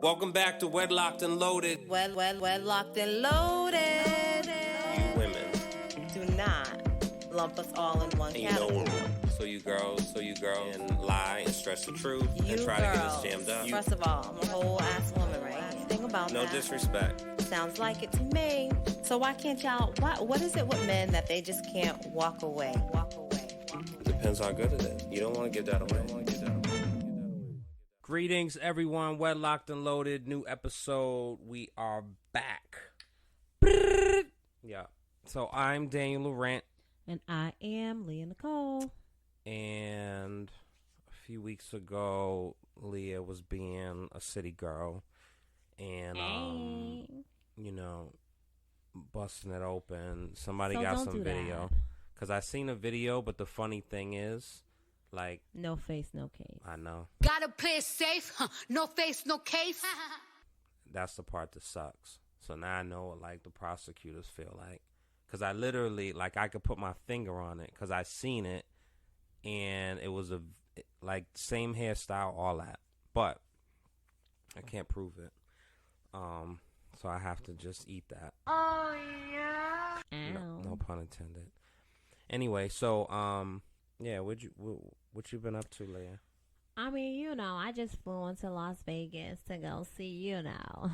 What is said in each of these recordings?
Welcome back to Wedlocked and Loaded. Wedlocked and loaded. You women. Do not lump us all in one category. So you girls, and lie and stretch the truth and try girls, to get us jammed up. First of all, I'm a whole ass woman, right? Think about no that. No disrespect. Sounds like it to me. So why can't y'all, what is it with men that they just can't walk away? Depends how good it is. You don't want to give that away. Greetings, everyone. Wedlocked and Loaded. New episode. We are back. Yeah. So I'm Daniel Laurent. And I am Leah Nicole. And a few weeks ago, Leah was being a city girl. And, you know, busting it open. Somebody got some video. Because I seen a video, but the funny thing is, like... No face, no case. I know. Gotta play it safe. No face, no case. That's the part that sucks. So now I know what, like, the prosecutors feel like. Because I literally, like, I could put my finger on it. Because I seen it. And it was, same hairstyle, all that. But I can't prove it. So I have to just eat that. Oh, yeah. No pun intended. Anyway, so, yeah, what you been up to, Leah? I mean, you know, I just flew into Las Vegas to go see, you know.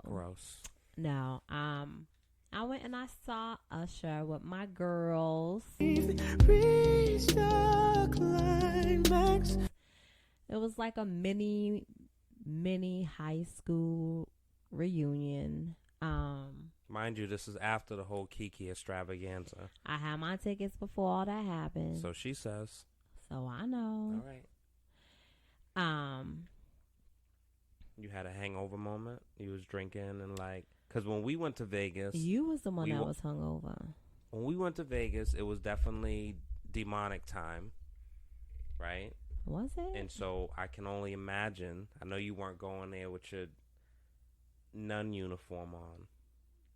Gross. No, I went and I saw Usher with my girls. Reach the climax. It was like a mini high school reunion. Mind you, this is after the whole Kiki extravaganza. I had my tickets before all that happened. So she says. So I know. All right. You had a hangover moment? You was drinking and because when we went to Vegas. You was the one that was hungover. When we went to Vegas, it was definitely demonic time. Right? Was it? And so I can only imagine. I know you weren't going there with your nun uniform on.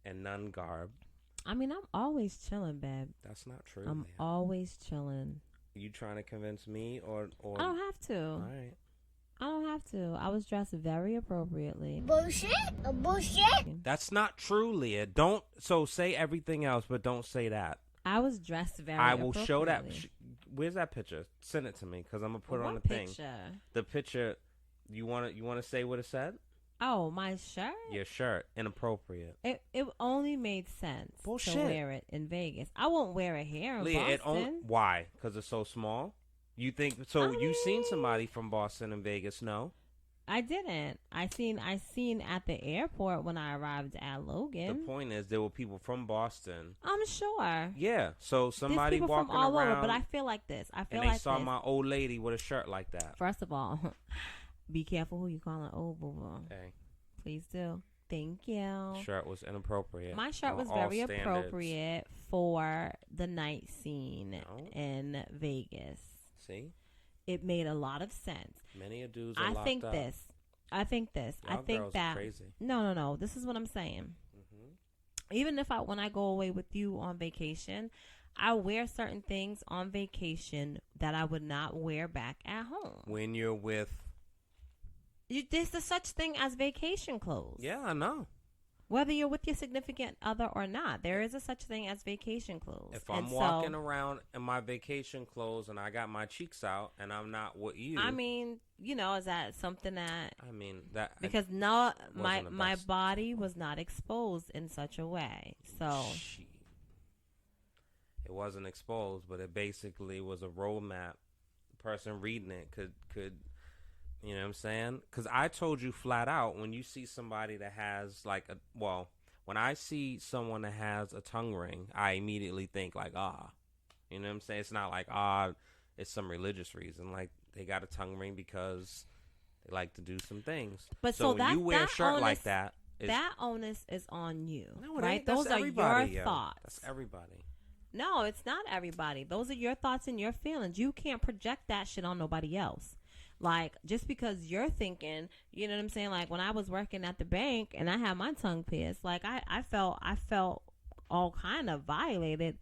And nun garb. I mean, I'm always chilling, babe. That's not true. I'm always chilling. You trying to convince me or I don't have to. All right. I don't have to. I was dressed very appropriately. Bullshit? That's not true, Leah. Don't. So say everything else, but don't say that. I was dressed very I will appropriately. show that. Where's that picture? Send it to me because I'm gonna put it on the thing. The picture. You want to say what it said? Oh, my shirt? Your shirt. Inappropriate. It only made sense Bullshit. to wear it in Vegas. I won't wear it here in Leah, Boston. Why? Because it's so small? You think so? You seen somebody from Boston and Vegas? No, I didn't. I seen at the airport when I arrived at Logan. The point is, there were people from Boston. I'm sure. Yeah, so somebody people walking from all around, over, but I feel like this. and they saw my old lady with a shirt like that. First of all, be careful who you calling old boo boo. Okay, please do. Thank you. Shirt was inappropriate. My shirt was very appropriate for the night scene in Vegas. See? It made a lot of sense. Many a dudes are I locked think up. this. I think girls that. Are crazy. No. This is what I'm saying. Mm-hmm. Even if when I go away with you on vacation, I wear certain things on vacation that I would not wear back at home. When you're with... There's such thing as vacation clothes. Yeah, I know. Whether you're with your significant other or not, there is a such thing as vacation clothes. If I'm walking around in my vacation clothes and I got my cheeks out and I'm not with you, I mean, you know, is that something that? I mean that because my body was not exposed in such a way, so it wasn't exposed, but it basically was a roadmap. The person reading it could. You know what I'm saying? Because I told you flat out, when you see somebody that has when I see someone that has a tongue ring, I immediately think you know what I'm saying? It's not like, it's some religious reason. Like, they got a tongue ring because they like to do some things. But so when you wear a shirt like that, that onus is on you, no, right? Those are your thoughts. That's everybody. No, it's not everybody. Those are your thoughts and your feelings. You can't project that shit on nobody else. Like, just because you're thinking, you know what I'm saying? Like, when I was working at the bank and I had my tongue pierced, like, I felt all kind of violated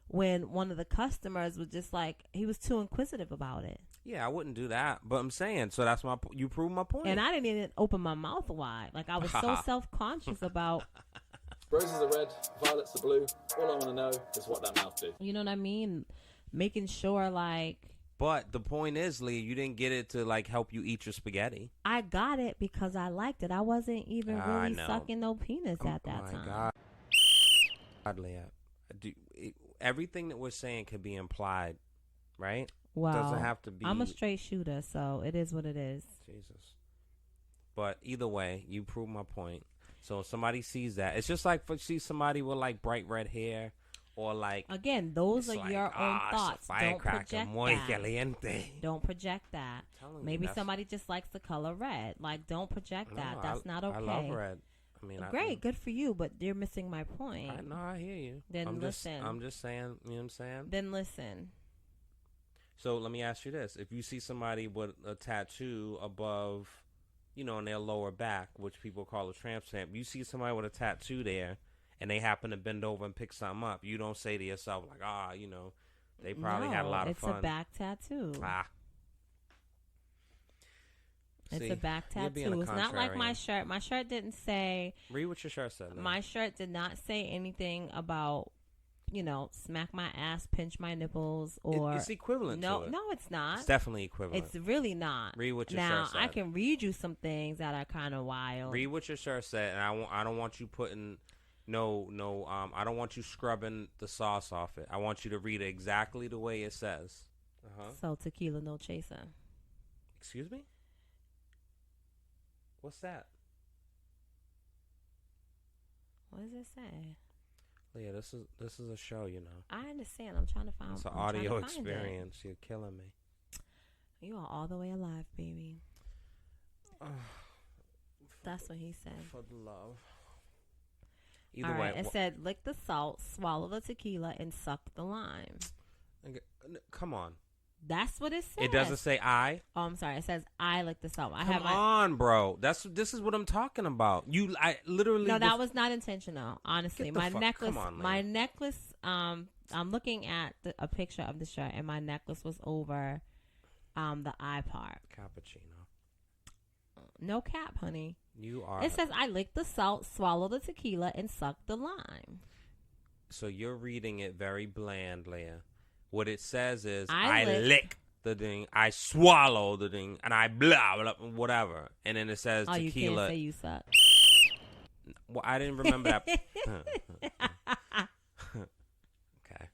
when one of the customers was just like, he was too inquisitive about it. Yeah, I wouldn't do that. But I'm saying, so that's you proved my point. And I didn't even open my mouth wide. Like, I was so self-conscious about. Roses are red, violets are blue. All I want to know is what that mouth did. You know what I mean? Making sure, like. But the point is, Leah, you didn't get it to like help you eat your spaghetti. I got it because I liked it. I wasn't even really sucking no penis at that time. God, Leah. Everything that we're saying could be implied, right? Well, doesn't have to be. I'm a straight shooter, so it is what it is. Jesus. But either way, you prove my point. So if somebody sees that, it's just like see somebody with like bright red hair, or like again, those are like, your own thoughts. Don't project that. Caliente. Don't project that. Maybe somebody just likes the color red. Like, don't project that. That's not okay. I love red. I mean, great, good for you, but you're missing my point. I know, I hear you. Then listen. I'm just saying, you know what I'm saying? Then listen. So let me ask you this. If you see somebody with a tattoo above, you know, in their lower back, which people call a tramp stamp, you see somebody with a tattoo there, and they happen to bend over and pick something up, you don't say to yourself, like, you know, they probably had a lot of fun. It's a back tattoo. It's a back tattoo. It's not like my shirt. My shirt didn't say. Read what your shirt said. My shirt did not say anything about, you know, smack my ass, pinch my nipples, or it's equivalent. No, to it. no, it's not. It's definitely equivalent. It's really not. Read what your shirt said. Now I can read you some things that are kind of wild. Read what your shirt said, and I don't want you putting I don't want you scrubbing the sauce off it. I want you to read it exactly the way it says. So tequila, no chaser. Excuse me? What's that? What does it say? Leah, this is a show, you know. I understand. I'm trying to find. It's an audio experience. You're killing me. You are all the way alive, baby. That's what he said. For the love. Either way, it said, lick the salt, swallow the tequila, and suck the lime. Come on. That's what it says. It doesn't say I. Oh, I'm sorry. It says I lick the salt. Come on, bro. This is what I'm talking about. I literally. No, that was not intentional. Honestly, my necklace. Come on, my necklace. I'm looking at a picture of the shirt, and my necklace was over, the eye part. Cappuccino. No cap, honey. You are. It says I lick the salt, swallow the tequila, and suck the lime. So you're reading it very bland, Leah. What it says is I lick the thing, I swallow the thing, and I blah, blah, whatever. And then it says tequila. You can't say you suck. Well, I didn't remember that. Okay.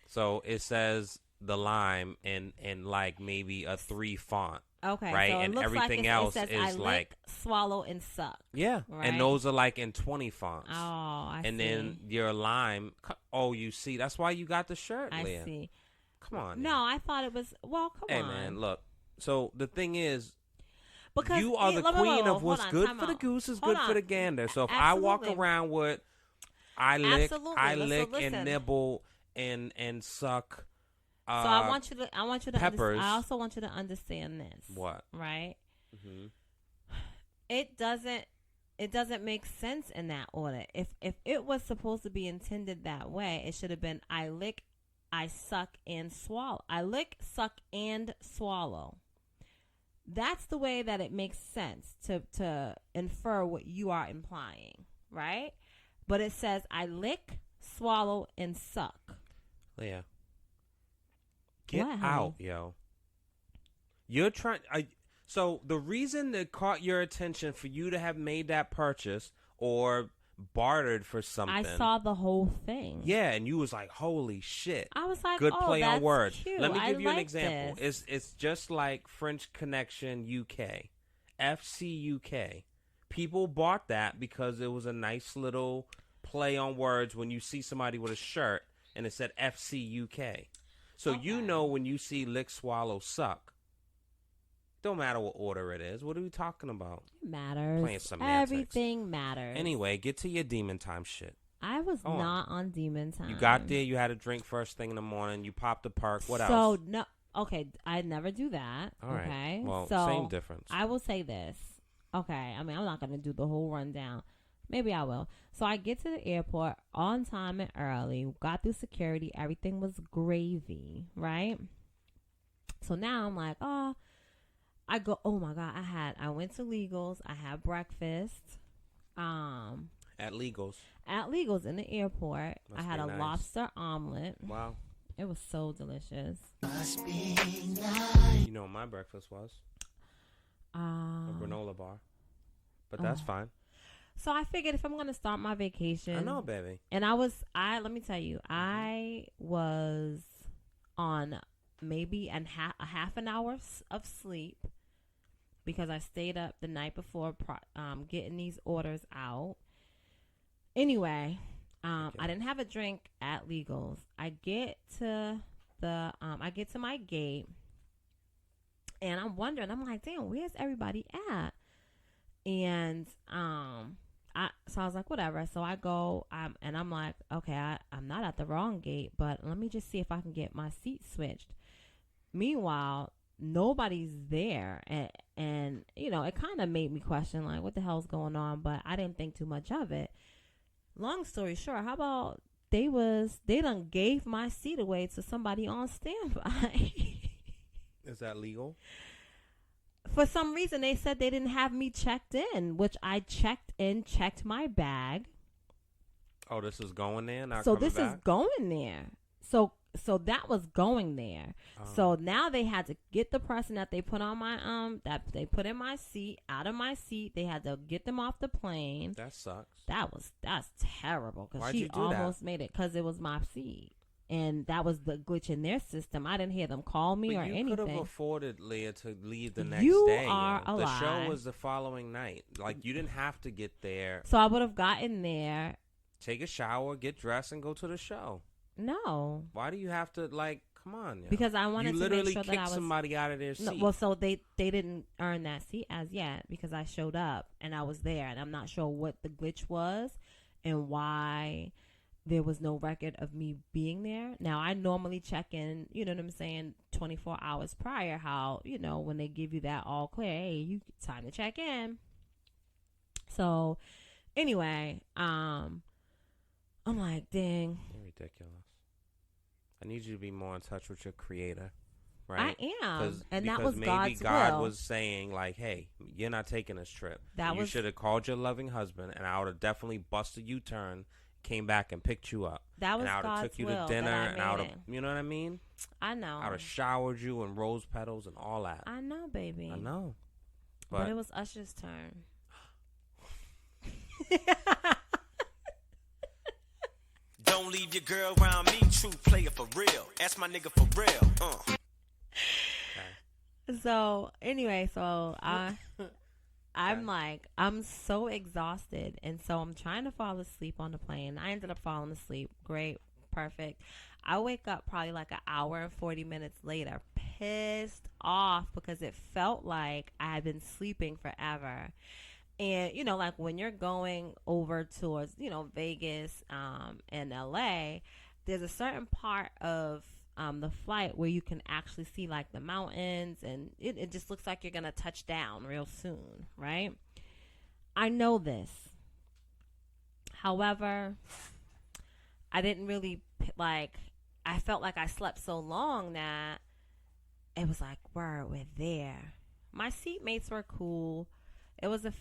So it says the lime in like maybe a 3 font. Okay. Right? So and everything else it says, is I like lick, swallow, and suck. Yeah. Right? And those are like in 20 fonts. Oh, I see. And then your lime. Oh, you see. That's why you got the shirt, Leah. I see. Come on. No, I thought it was. Well, come on. Hey, man, look. So the thing is, because you are the queen of what's good for the goose is good for the gander. So if I walk around with I lick and nibble and suck. So I want you to peppers. I also want you to understand this. What? Right? Mm-hmm. It doesn't make sense in that order. If it was supposed to be intended that way, it should have been I lick, I suck, and swallow. I lick, suck, and swallow. That's the way that it makes sense to infer what you are implying, right? But it says I lick, swallow, and suck. Yeah. Get out, yo. You're trying. So the reason that caught your attention for you to have made that purchase or bartered for something. I saw the whole thing. Yeah, and you was like, "Holy shit!" I was like, "Good oh, play that's on words." Cute. Let me give you an example. This. It's just like French Connection UK, FC UK. People bought that because it was a nice little play on words when you see somebody with a shirt and it said FC UK. So you know when you see lick, swallow, suck. Don't matter what order it is. What are we talking about? It matters. Playing semantics. Everything matters. Anyway, get to your demon time shit. I was not on demon time. You got there. You had a drink first thing in the morning. You popped a perk. What else? So no. Okay, I never do that. All right. Okay. Well, so same difference. I will say this. Okay. I mean, I'm not gonna do the whole rundown. Maybe I will. So I get to the airport on time and early. Got through security. Everything was gravy, right? So now I'm like, oh my God, I went to Legals. I had breakfast. At Legals. At Legals in the airport. Must I had be a nice. lobster omelet. Wow. It was so delicious. You know what my breakfast was? A granola bar. But that's fine. So I figured if I'm going to start my vacation. I know, baby. And let me tell you, I was on maybe a half an hour of sleep because I stayed up the night before getting these orders out. Anyway, I didn't have a drink at Legals. I get to my gate, and I'm wondering. I'm like, damn, where's everybody at? And so I was like, whatever. So I go, and I'm like, okay, I'm not at the wrong gate, but let me just see if I can get my seat switched. Meanwhile, nobody's there, and you know, it kind of made me question like, what the hell's going on? But I didn't think too much of it. Long story short, how about they done gave my seat away to somebody on standby. Is that legal? For some reason, they said they didn't have me checked in, which I checked my bag. Oh, this is going there? Not so coming this back? is going there. So that was going there. So now they had to get the person that they put on my that they put in my seat out of my seat. They had to get them off the plane. That sucks. That's terrible because Why'd she you do almost made it because it was my seat. And that was the glitch in their system. I didn't hear them call me but or anything. You could have afforded, Leah, to leave the next You day. are a The lie. show was the following night. Like, you didn't have to get there. So I would have gotten there. Take a shower, get dressed, and go to the show. No. Why do you have to, like, come on? Yo. Because I wanted you to literally make sure that I kicked was somebody out of their seat. No, well, so they didn't earn that seat as yet because I showed up and I was there, and I'm not sure what the glitch was and why there was no record of me being there. Now, I normally check in, you know what I'm saying, 24 hours prior, how, you know, when they give you that all clear, hey, time to check in. So, anyway, I'm like, dang. You're ridiculous. I need you to be more in touch with your creator, right? I am, and that because was maybe God's God will. was saying, like, hey, you're not taking this trip. That you was- should have called your loving husband, and I would have definitely busted U-turn, came back and picked you up. That was and I would have God's took you will to dinner, that I and I would made have, it. you know what I mean? I know. I would have showered you in rose petals and all that. I know, baby. I know. But it was Usher's turn. Don't leave your girl around me, true player for real. That's my nigga for real. So anyway, I'm like, I'm so exhausted, and so I'm trying to fall asleep on the plane. I ended up falling asleep. Great, perfect. I wake up probably like an hour and 40 minutes later, pissed off because it felt like I had been sleeping forever. And, you know, like when you're going over towards, you know, Vegas and LA, there's a certain part of the flight where you can actually see like the mountains, and it just looks like you're going to touch down real soon, right? I know this. However, I didn't really I felt like I slept so long that it was like, we're there. My seatmates were cool. It was a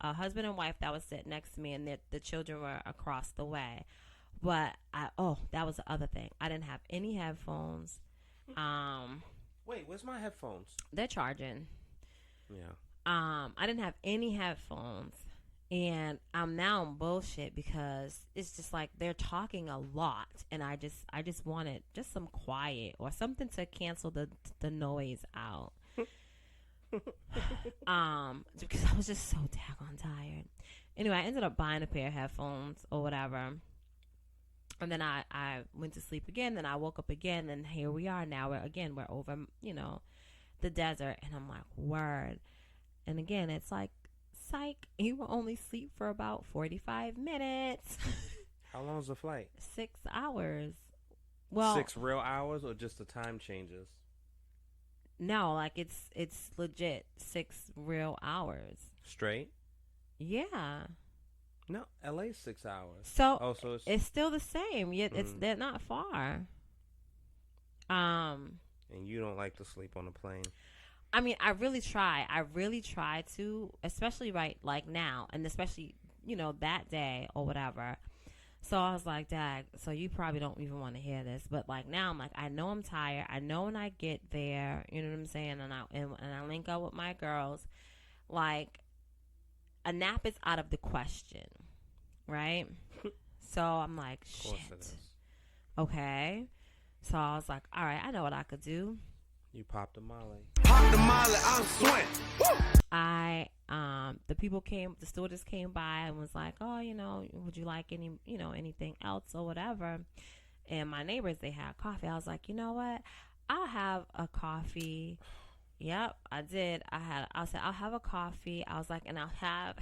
husband and wife that was sitting next to me, and the children were across the way. But that was the other thing. I didn't have any headphones. Wait, where's my headphones? They're charging. Yeah. I didn't have any headphones, and I'm now on bullshit because it's just like they're talking a lot, and I just wanted just some quiet or something to cancel the noise out. Because I was just so daggone tired. Anyway, I ended up buying a pair of headphones or whatever. And then I went to sleep again. Then I woke up again. And here we are now. We're over, you know, the desert. And I'm like, word. And again, it's like, psych, you will only sleep for about 45 minutes. How long is the flight? 6 hours. Well, 6 real hours, or just the time changes? No, like it's legit 6 real hours. Straight? Yeah. No, LA's 6 hours. So, so it's still the same. Yet they're not far. Yeah, And you don't like to sleep on a plane. I mean, I really try. I really try to, especially right like now, and especially, that day or whatever. So I was like, Dad, so you probably don't even want to hear this, but like now I'm like, I know I'm tired. I know when I get there, you know what I'm saying, and I link up with my girls, like a nap is out of the question, right? So I'm like, Of course it shit. is. Okay. So I was like, all right, I know what I could do. You popped a Molly. Pop the Molly, I'm sweating. The stewardess came by and was like, oh, would you like any, anything else or whatever? And my neighbors, they had coffee. I was like, you know what? I'll have a coffee. Yep, I did. I said, I'll have a coffee. I was like, and I'll have.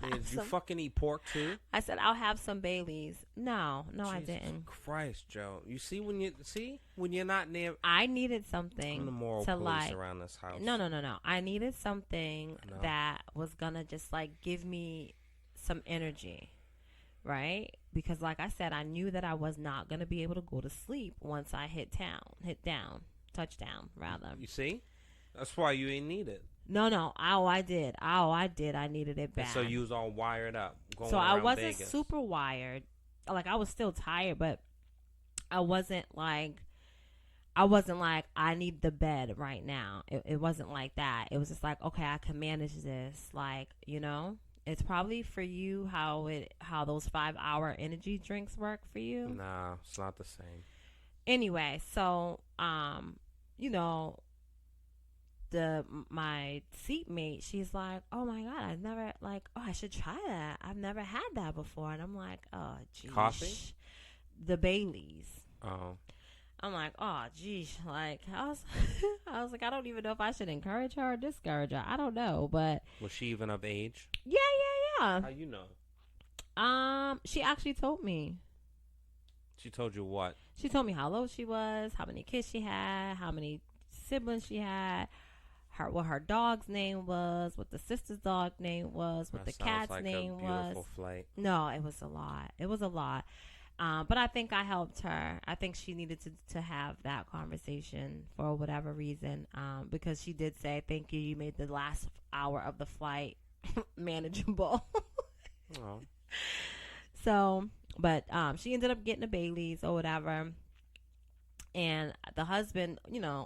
Did you fucking eat pork too? I said, I'll have some Baileys. No, Jesus I didn't. Christ, Joe. You see when you're not near. I needed something I'm the moral to police around this house. No. I needed something that was gonna just like give me some energy, right? Because like I said, I knew that I was not gonna be able to go to sleep once I touchdown rather. You see? That's why you ain't need it. No. I did. I needed it bad. And so you was all wired up. So I wasn't Vegas. super wired. Like I was still tired, but I wasn't like I need the bed right now. It wasn't like that. It was just like, okay, I can manage this. Like, it's probably for you how those 5-hour energy drinks work for you. Nah, it's not the same. Anyway, so my seatmate, she's like, oh my God, I've never I should try that. I've never had that before. And I'm like, oh geez. Coffee? The Baileys. Oh. I'm like, oh geez. Like I was like, I don't even know if I should encourage her or discourage her. I don't know, but Was she even of age? Yeah. How you know? She actually told me. She told you what? She told me how old she was, how many kids she had, how many siblings she had, what her dog's name was, what the sister's dog name was, what That the cat's sounds like name a beautiful was. flight. No, it was a lot. But I think I helped her. I think she needed to have that conversation for whatever reason, because she did say, thank you, you made the last hour of the flight manageable. Oh. So, but she ended up getting a Baileys or whatever. And the husband,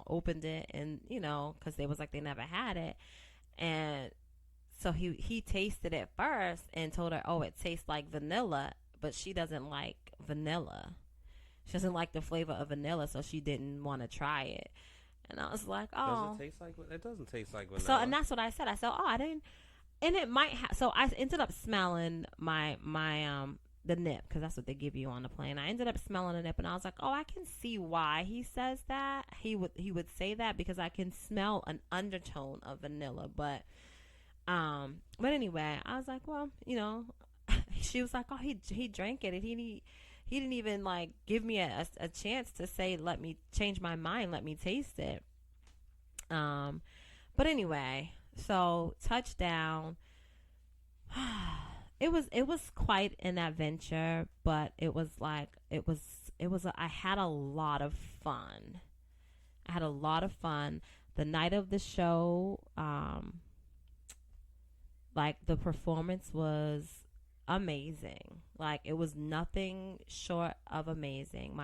opened it and, because they was like, they never had it. And so he tasted it first and told her, oh, it tastes like vanilla, but she doesn't like vanilla. She doesn't like the flavor of vanilla, so she didn't want to try it. And I was like, oh. It doesn't taste like vanilla. So, and that's what I said. I said, oh, I didn't. And it might have. So I ended up smelling my the nip, because that's what they give you on the plane. I ended up smelling the nip, and I was like, oh, I can see why he says that. He would say that, because I can smell an undertone of vanilla. But anyway, I was like, well, she was like, oh, he drank it, and he didn't even like give me a chance to say, let me change my mind, let me taste it. But anyway, so touchdown. It was quite an adventure, but I had a lot of fun. The night of the show, like the performance was amazing. Like it was nothing short of amazing.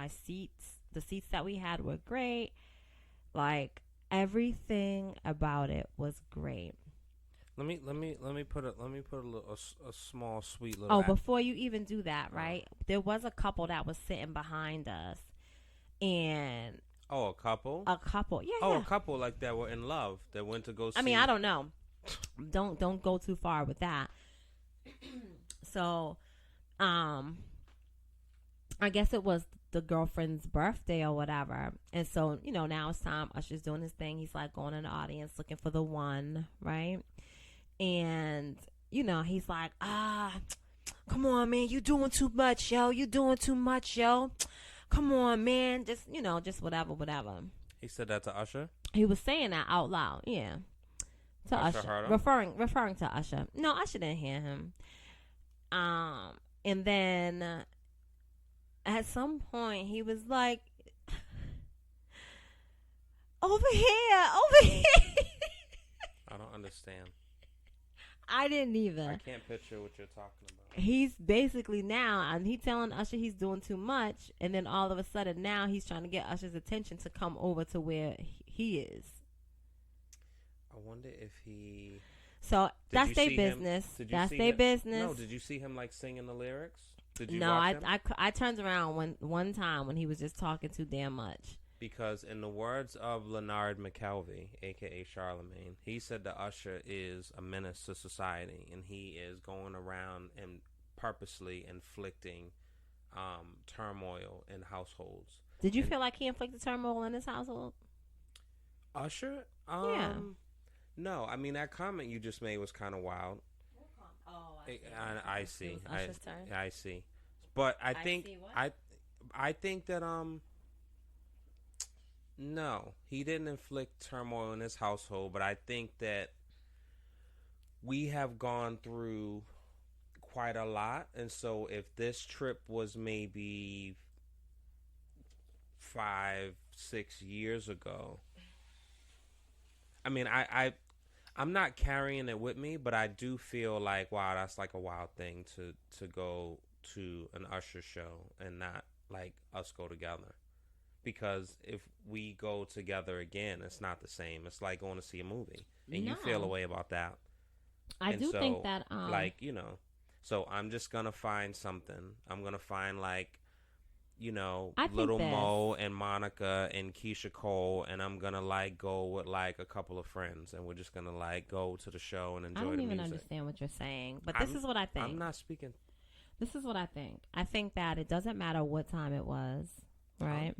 The seats that we had were great. Like everything about it was great. Let me put a small sweet little. Oh, before you even do that, right? There was a couple that was sitting behind us, and a couple, yeah. A couple like that were in love that went to go see. I mean, I don't know. Don't go too far with that. So, I guess it was the girlfriend's birthday or whatever, and so now it's time. Usher's doing his thing. He's like going in the audience looking for the one, right? And, he's like, come on, man, you doing too much, yo. Come on, man. Just whatever. He said that to Usher? He was saying that out loud, yeah. To Usher Usher. heard him? Referring to Usher. No, Usher didn't hear him. And then at some point he was like, Over here. I don't understand. I didn't either. I can't picture what you're talking about. He's basically now, and he telling Usher he's doing too much, and then all of a sudden now he's trying to get Usher's attention to come over to where he is. I wonder if he. So that's their business. That's their business. No, did you see him like singing the lyrics? Did you? No, watch him? I turned around one time when he was just talking too damn much. Because in the words of Leonard McKelvey, a.k.a. Charlemagne, he said that Usher is a menace to society, and he is going around and purposely inflicting turmoil in households. Did you feel like he inflicted turmoil in his household? Usher? Yeah. No, I mean, that comment you just made was kind of wild. Oh, I see. Usher's turn. I see. But I think see what? I think that no, he didn't inflict turmoil in his household, but I think that we have gone through quite a lot, and so if this trip was maybe 5-6 years ago, I mean, I'm not carrying it with me, but I do feel like, wow, that's like a wild thing to go to an Usher show and not like us go together. Because if we go together again, it's not the same. It's like going to see a movie, and you feel a way about that. I do think that, like, you know, so I'm just gonna find something. I'm gonna find like, you know, Little Mo and Monica and Keisha Cole, and I'm gonna like go with like a couple of friends, and we're just gonna like go to the show and enjoy the music. I don't even understand what you're saying, but this is what I think. I'm not speaking. This is what I think. I think that it doesn't matter what time it was, right?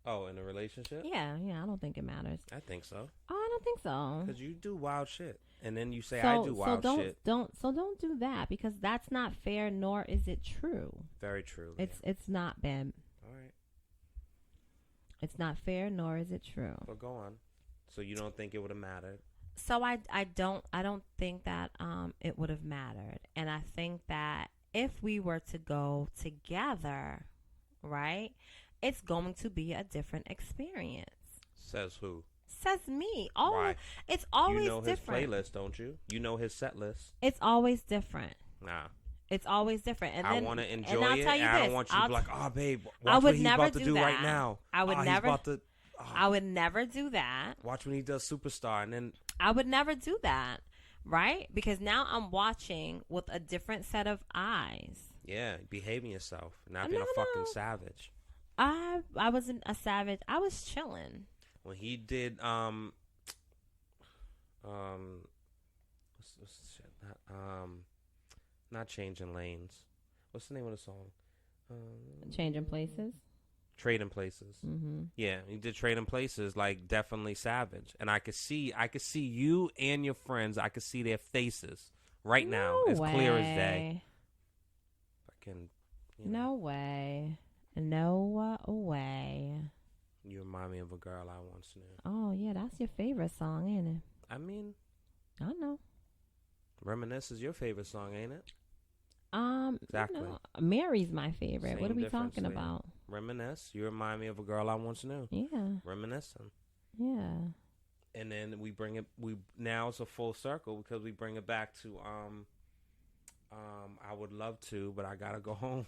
Oh, in a relationship? Yeah, I don't think it matters. I think so. Oh, I don't think so. Because you do wild shit, and then you say I do wild shit. Don't do that, because that's not fair, nor is it true. Very true. It's not, Ben. All right. It's not fair, nor is it true. Well, go on. So you don't think it would have mattered? So I don't think that it would have mattered, and I think that if we were to go together, right, it's going to be a different experience. Says who? Says me. Why? It's always you know different. his playlist, don't you? You know his set list. It's always different. Nah. It's always different. And I want to enjoy it. And I don't want you to be like, oh, babe, watch what he's about to do right now. I would never do that. Watch when he does Superstar, and then I would never do that, right? Because now I'm watching with a different set of eyes. Yeah, behaving yourself, not being a fucking savage. I wasn't a savage. I was chilling. When he did what's shit? Not Changing Lanes. What's the name of the song? Changing Places. Trading Places. Mm-hmm. Yeah, he did Trading Places, like definitely savage. And I could see you and your friends. I could see their faces right now, as clear as day. Fucking. No way. No way. You remind me of a girl I once knew. Oh yeah, that's your favorite song, ain't it? I mean, I know. Reminisce is your favorite song, ain't it? Exactly. Mary's my favorite. Same what are we difference, talking Leah. about? Reminisce. You remind me of a girl I once knew. Yeah. Reminiscing. Yeah. And then we bring it. Now it's a full circle because we bring it back to I would love to, but I gotta go home.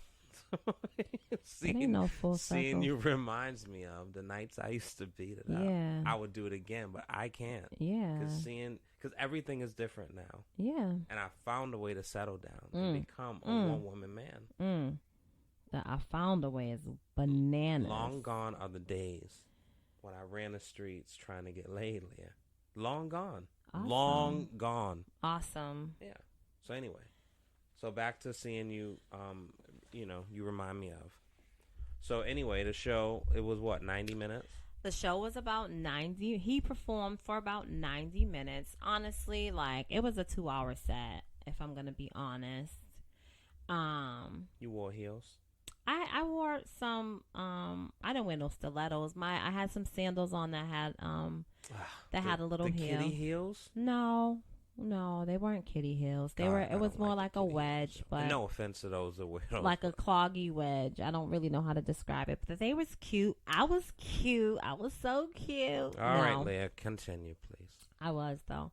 Ain't no full circle. Seeing you reminds me of the nights I used to beat it up. Yeah. I would do it again, but I can't. Yeah. Because everything is different now. Yeah. And I found a way to settle down and become a one-woman man. That I found a way is bananas. Long gone are the days when I ran the streets trying to get laid, Leah. Long gone. Awesome. Long gone. Awesome. Yeah. So anyway, so back to seeing you, you remind me of. So anyway, the show, it was what, 90 minutes? The show was about 90. He performed for about 90 minutes. Honestly, like, it was a 2-hour set, if I'm going to be honest. You wore heels? I wore some, I didn't wear no stilettos. I had some sandals on that had, had a little heel. The kitty heels? No. No, they weren't kitty heels. They God, were. I It was don't more like like the a kitty wedge, heels. but No offense to those that wear those. like a cloggy wedge. I don't really know how to describe it, but they was cute. I was cute. I was so cute. All right, Leah, continue, please. I was though.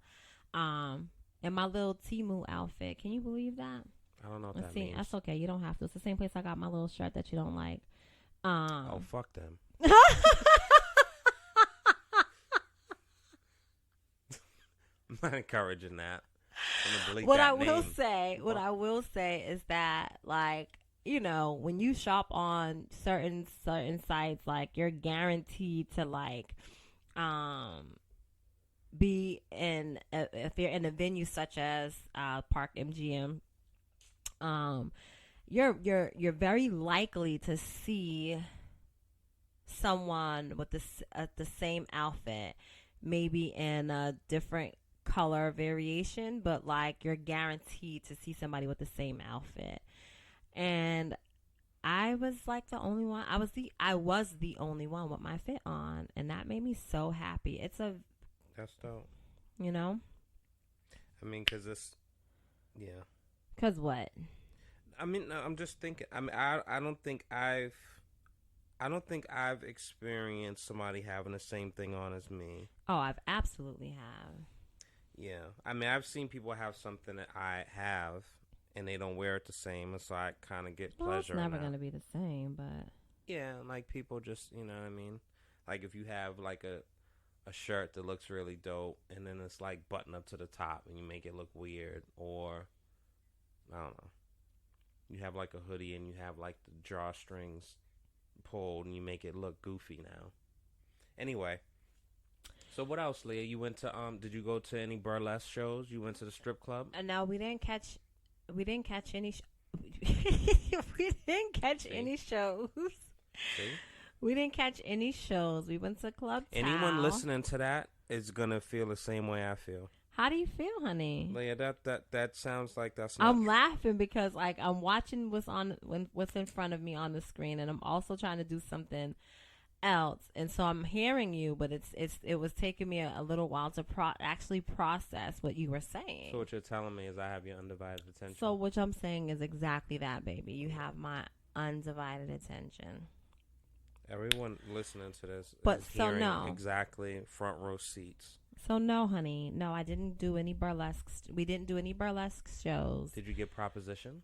And my little Temu outfit. Can you believe that? I don't know what Let's that see. means. That's okay. You don't have to. It's the same place I got my little shirt that you don't like. Oh, fuck them. I'm not encouraging that. I'm gonna delete What that I will name. say, is that, like, you know, when you shop on certain sites, like, you're guaranteed to, like, be in if you're in a venue such as Park MGM, you're very likely to see someone with the same outfit, maybe in a different color variation, but like you're guaranteed to see somebody with the same outfit. And I was like the only one. I was the only one with my fit on, and that made me so happy. That's dope. You know? I mean, cause yeah. Cause what? I mean, no, I'm just thinking. I mean, I don't think I've experienced somebody having the same thing on as me. Oh, I've absolutely have. Yeah, I mean, I've seen people have something that I have, and they don't wear it the same, and so I kind of get pleasure. It's never in that. gonna be the same, but Yeah, like people just, you know what I mean? Like if you have like a shirt that looks really dope, and then it's like button up to the top, and you make it look weird, or I don't know, you have like a hoodie and you have like the drawstrings pulled, and you make it look goofy now. Anyway. So what else, Leah? You went to did you go to any burlesque shows? You went to the strip club? No, we didn't catch any we didn't catch any shows. See? We didn't catch any shows. We went to Club Tao. Anyone listening to that is gonna feel the same way I feel. How do you feel, honey? Leah, that sounds like that's not... I'm laughing because like I'm watching what's in front of me on the screen, and I'm also trying to do something else, and so I'm hearing you, but it was taking me a little while to actually process what you were saying. So what you're telling me is I have your undivided attention. So what I'm saying is exactly that, baby. You have my undivided attention. Everyone listening to this But is so hearing no. exactly front row seats. So no, honey, no, I didn't do any burlesque. We didn't do any burlesque shows. Did you get proposition?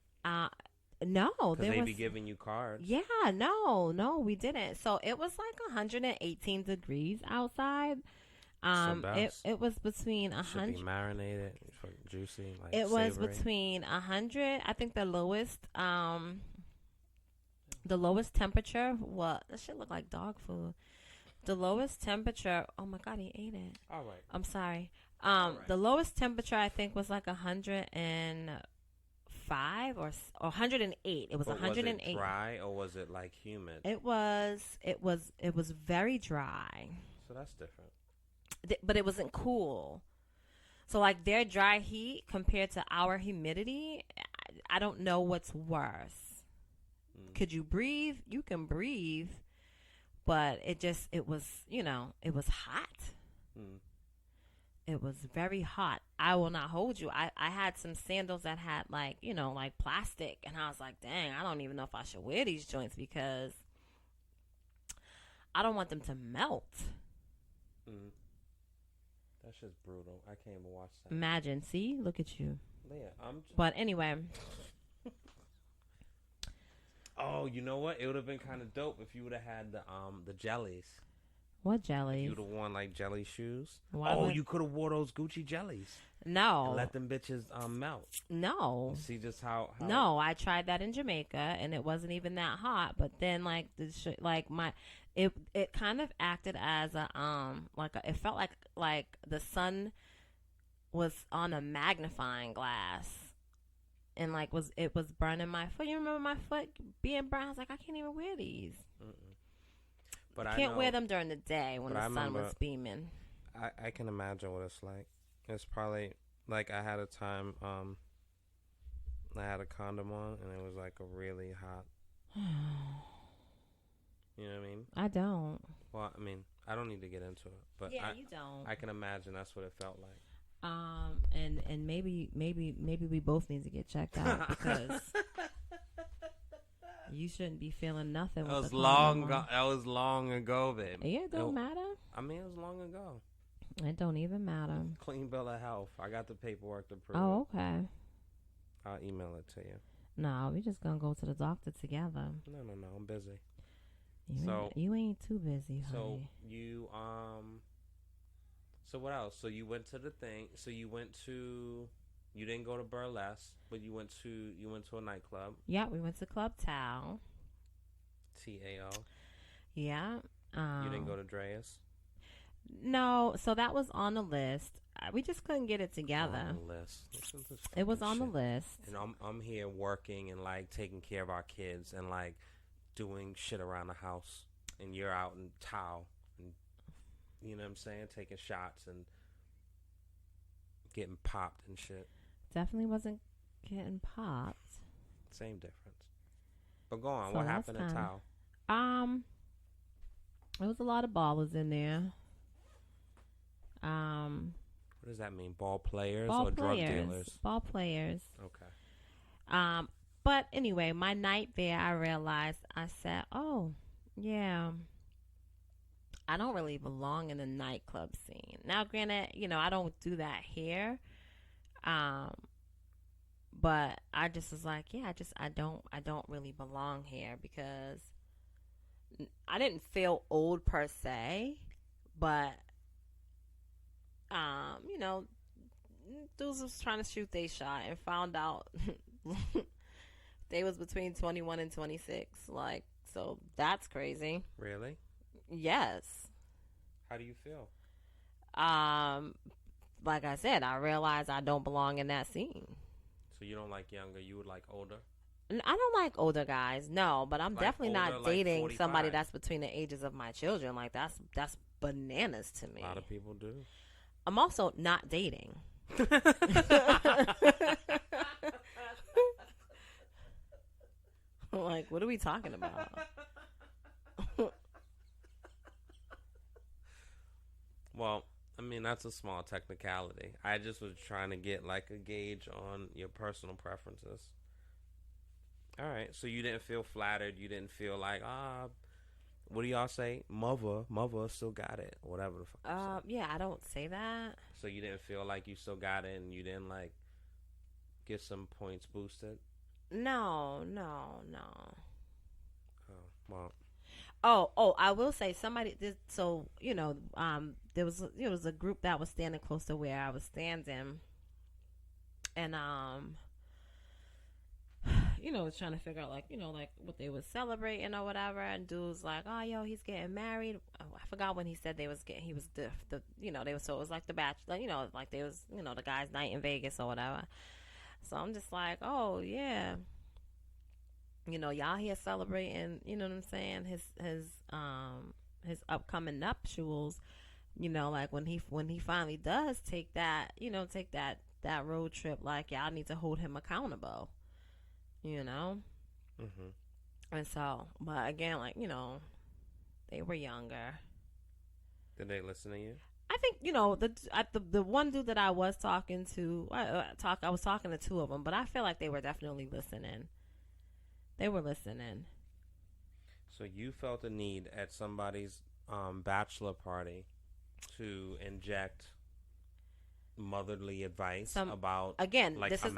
No, Because they be giving you cards. Yeah, no, we didn't. So it was like 118 degrees outside. It was between 100. Should be marinated, fucking juicy. Like It savory. was between 100. I think the lowest temperature. What? That shit look like dog food. The lowest temperature. Oh my god, he ate it. All right. I'm sorry. Right. The lowest temperature I think was like 105 or 108. It was But 108. Was it dry or was it like humid? It was very dry. So that's different. But it wasn't cool. So like their dry heat compared to our humidity, I don't know what's worse. Could you breathe? You can breathe, but it was hot. It was very hot. I will not hold you. I had some sandals that had like plastic, and I was like, dang, I don't even know if I should wear these joints because I don't want them to melt. That's just brutal. I can't even watch that. Imagine. See? Look at you. Leah, But anyway. Oh, you know what? It would have been kind of dope if you would have had the jellies. What jellies? You would have worn like jelly shoes. Why you could have wore those Gucci jellies. No. And let them bitches melt. No. See just how. No, I tried that in Jamaica and it wasn't even that hot. But then like it kind of acted as a it felt like the sun was on a magnifying glass. And it was burning my foot. You remember my foot being brown? I was like, I can't even wear these. But I can't wear them during the day when the sun was beaming. I can imagine what it's like. It's probably like I had a time. I had a condom on and it was like a really hot. You know what I mean? I don't. Well, I mean, I don't need to get into it, but yeah, you don't. I can imagine that's what it felt like. And and maybe we both need to get checked out because you shouldn't be feeling nothing. That with was the long. condom on. That was long ago, baby. Yeah, it don't matter. I mean, it was long ago. It don't even matter. Clean bill of health. I got the paperwork to prove Oh, it. okay. I'll email it to you. No, we just gonna go to the doctor together. No, I'm busy. So you ain't too busy, honey. So you So what else? So you went to the thing. So you didn't go to burlesque, but you went to a nightclub. Yeah, we went to Club Tao. TAO. Yeah. You didn't go to Dreas? No, so that was on the list. We just couldn't get it together. On the list. It was on the list. And I'm here working and like taking care of our kids and like doing shit around the house, and you're out in Tao, and you know what I'm saying, taking shots and getting popped and shit. Definitely wasn't getting popped. Same difference. But go on, So what that's happened at Tao? There was a lot of ballers in there. What does that mean? Ball players Ball or players, drug dealers? Ball players. Okay. But anyway, my night there, I realized, I said, oh, yeah, I don't really belong in the nightclub scene. Now, granted, I don't do that here. But I just was like, yeah, I don't really belong here because I didn't feel old per se, but, dudes was trying to shoot they shot and found out they was between 21 and 26. Like, so that's crazy. Really? Yes. How do you feel? Like I said, I realized I don't belong in that scene. So you don't like younger, you would like older? I don't like older guys, no, but I'm Like definitely older, not like dating 45. somebody that's between the ages of my children. Like, that's bananas to me. A lot of people do. I'm also not dating. Like, what are we talking about? Well, I mean, that's a small technicality. I just was trying to get like a gauge on your personal preferences. All right, so you didn't feel flattered. You didn't feel like, what do y'all say? Mother still got it. Or whatever the fuck you say. Yeah, I don't say that. So you didn't feel like you still got it and you didn't like get some points boosted? No. Oh, well. Oh, I will say somebody did. So, there was a group that was standing close to where I was standing. And, was trying to figure out like what they was celebrating or whatever. And dude's like, oh, yo, he's getting married. Oh, I forgot when he said he was they was, so it was like the bachelor, like they was, the guy's night in Vegas or whatever. So I'm just like, oh yeah. Y'all here celebrating, you know what I'm saying, his upcoming nuptials, like when he finally does take that road trip, like y'all need to hold him accountable, Mm-hmm. And so, but again, like, they were younger. Did they listen to you? I think, the one dude that I was talking to, I was talking to two of them, but I feel like they were definitely listening. They were listening. So you felt the need at somebody's bachelor party to inject motherly advice about this is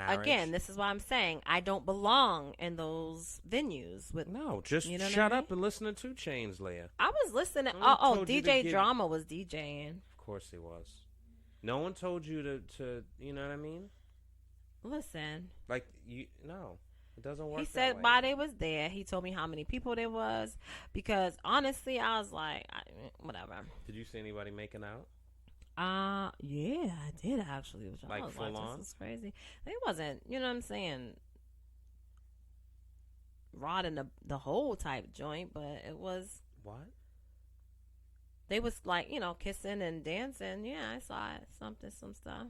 why I'm saying I don't belong in those venues with just shut up and listen to 2 Chainz, Leah. I was listening. DJ Drama was DJing. Of course he was. No one told you to you know what I mean? Listen. Like it doesn't work. He said while they was there, he told me how many people there was, because honestly, I was like, whatever. Did you see anybody making out? Yeah, I did actually. Which like I was full like, on? this is crazy. It wasn't, you know what I'm saying, rodding the whole type joint, but it was. What? They was like, kissing and dancing. Yeah, I saw it. Some stuff.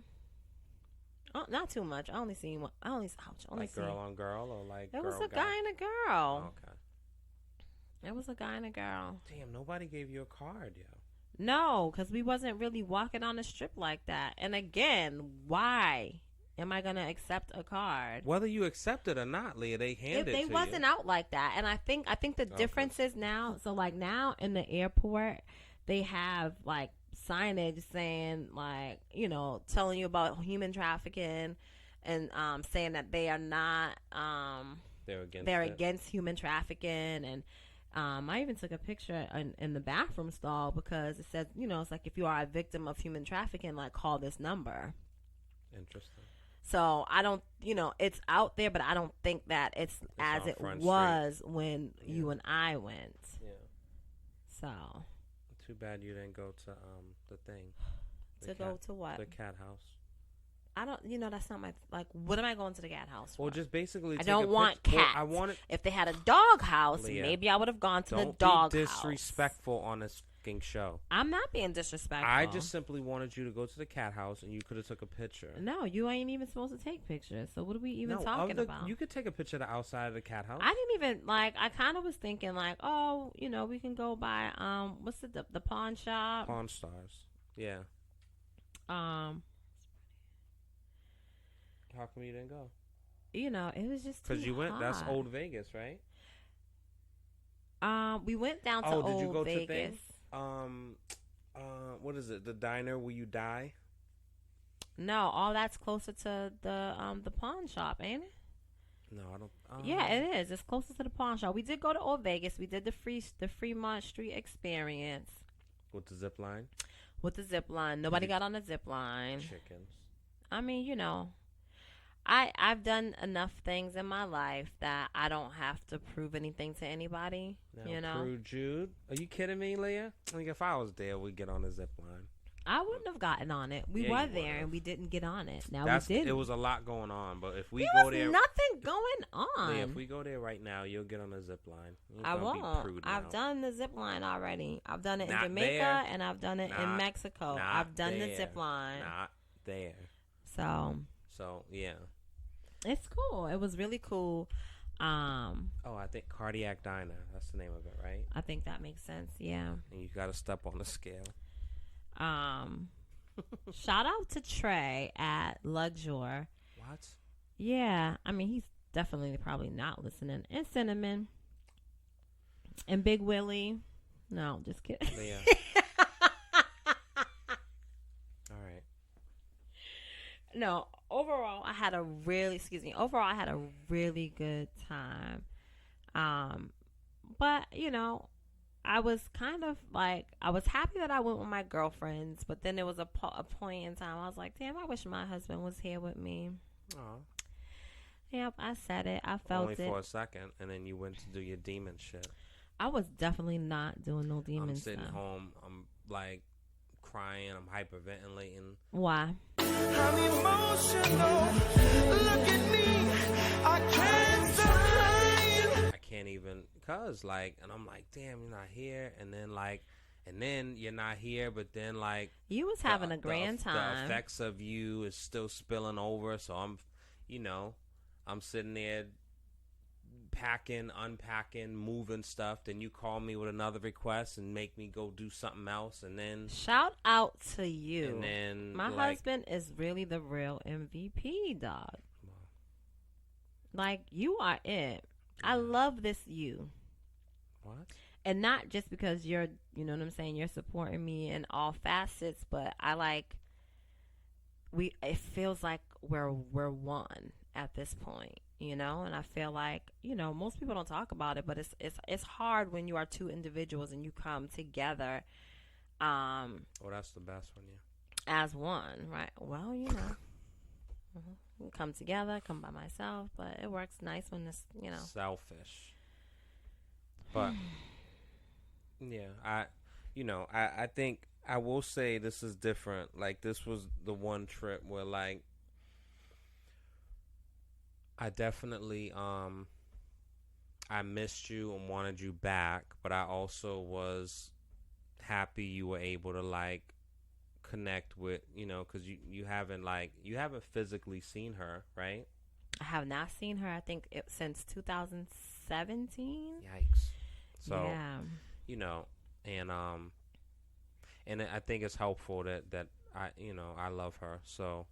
Oh, not too much. I only seen like girl on girl or like it girl was a guy and a girl. Okay. It was a guy and a girl. Damn, nobody gave you a card, yo. No, because we wasn't really walking on the strip like that. And again, why? Am I gonna accept a card? Whether you accept it or not, Leah, they hand If it they to wasn't you. out like that, and I think the difference is now. So like now in the airport, they have like signage saying like telling you about human trafficking, and saying that they are not they're against human trafficking. And I even took a picture in the bathroom stall because it says it's like if you are a victim of human trafficking, like call this number. Interesting. So I don't, it's out there, but I don't think that it's as it was when you and I went. Yeah. So. Too bad you didn't go to the thing. Go to what? The cat house. I don't. That's not my like. What am I going to the cat house for? Well, just basically. I don't want cats. Well, I wanted. If they had a dog house, Leah, maybe I would have gone to the dog Don't be house. disrespectful on this fucking show. I'm not being disrespectful. I just simply wanted you to go to the cat house and you could have took a picture. No, you ain't even supposed to take pictures. So what are we even talking about? You could take a picture of the outside of the cat house. I didn't even I kind of was thinking like, oh, we can go by what's the pawn shop? Pawn Stars. Yeah. How come you didn't go? It was just because you went. That's Old Vegas, right? We went down to Old Vegas. Oh, did you go to thing? What is it? The diner where you die? No, all that's closer to the pawn shop, ain't it? No, I don't. Yeah, it is. It's closer to the pawn shop. We did go to Old Vegas. We did the Fremont Street experience with the zip line. With the zip line, nobody got on the zip line. Chickens. I mean, I've done enough things in my life that I don't have to prove anything to anybody. Prue Jude. Are you kidding me, Leah? If I was there, we'd get on the zip line. I wouldn't have gotten on it. We were there and we didn't get on it. Now we did. It was a lot going on, but if we go there, nothing going on. Leah, if we go there right now, you'll get on the zip line. I won't. I've done the zip line already. I've done it in Jamaica and I've done it in Mexico. I've done the zip line. Not there. So yeah. It's cool. It was really cool. I think Cardiac Diner. That's the name of it, right? I think that makes sense. Yeah. And you got to step on the scale. Shout out to Trey at Luxor. What? Yeah. I mean, he's definitely probably not listening. And Cinnamon. And Big Willie. No, just kidding. Yeah. All right. No, overall I had a really good time. But I was kind of like, I was happy that I went with my girlfriends, but then there was a point in time I was like, damn, I wish my husband was here with me. Oh. Yep, I said it. I felt it. Only for a second, and then you went to do your demon shit. I was definitely not doing no demon stuff. I'm sitting home, I'm like crying, I'm hyperventilating. Why? I'm emotional. Look at me. I can't survive. I can't even, and I'm like, damn, you're not here. And then you're not here, but then you was having a grand time. The effects of you is still spilling over. So I'm sitting there packing, unpacking, moving stuff. Then you call me with another request and make me go do something else. And then shout out to you. And then my husband is really the real MVP, dog. You are it. I love this you. What? And not just because you're, you know what I'm saying, you're supporting me in all facets, but it feels like we're one at this point, and I feel like, most people don't talk about it, but it's hard when you are two individuals and you come together. Well, that's the best one, yeah. As one, right? Well, come together, come by myself, but it works nice when it's, selfish. But yeah, I think I will say this is different. This was the one trip where I definitely I missed you and wanted you back, but I also was happy you were able to connect with, because you haven't physically seen her, right? I have not seen her, I think since 2017. Yikes. So yeah. And I think it's helpful that I I love her, so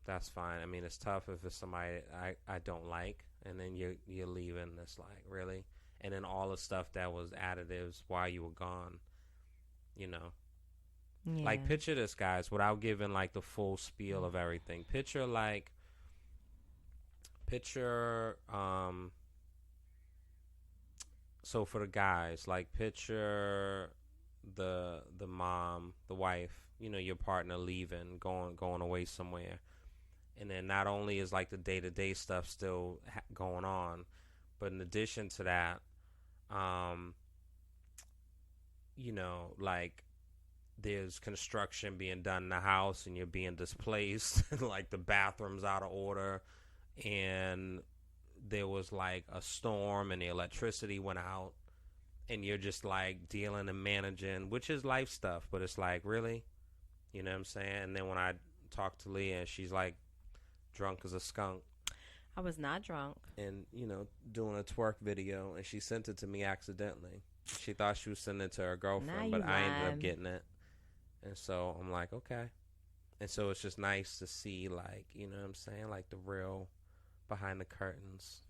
That's fine. I mean, it's tough if it's somebody I don't like, and then you're leaving. It's like, really? And then all the stuff that was additives while you were gone, you know. Yeah. Like, picture this, guys, without giving, like, the full spiel of everything. Picture, so for the guys, like, picture the mom, the wife, you know, your partner leaving, going away somewhere. And then not only is, like, the day-to-day stuff still going on, but in addition to that, you know, like, there's construction being done in the house and you're being displaced. Like, the bathroom's out of order, and there was, like, a storm and the electricity went out, and you're just, like, dealing and managing, which is life stuff, but it's like, really? You know what I'm saying? And then when I talked to Leah, she's, like, drunk as a skunk. I was not drunk. And, you know, doing a twerk video, and she sent it to me accidentally. She thought she was sending it to her girlfriend, but I ended up getting it. And so I'm like, okay. And so it's just nice to see, like, you know what I'm saying, like, the real behind the curtains.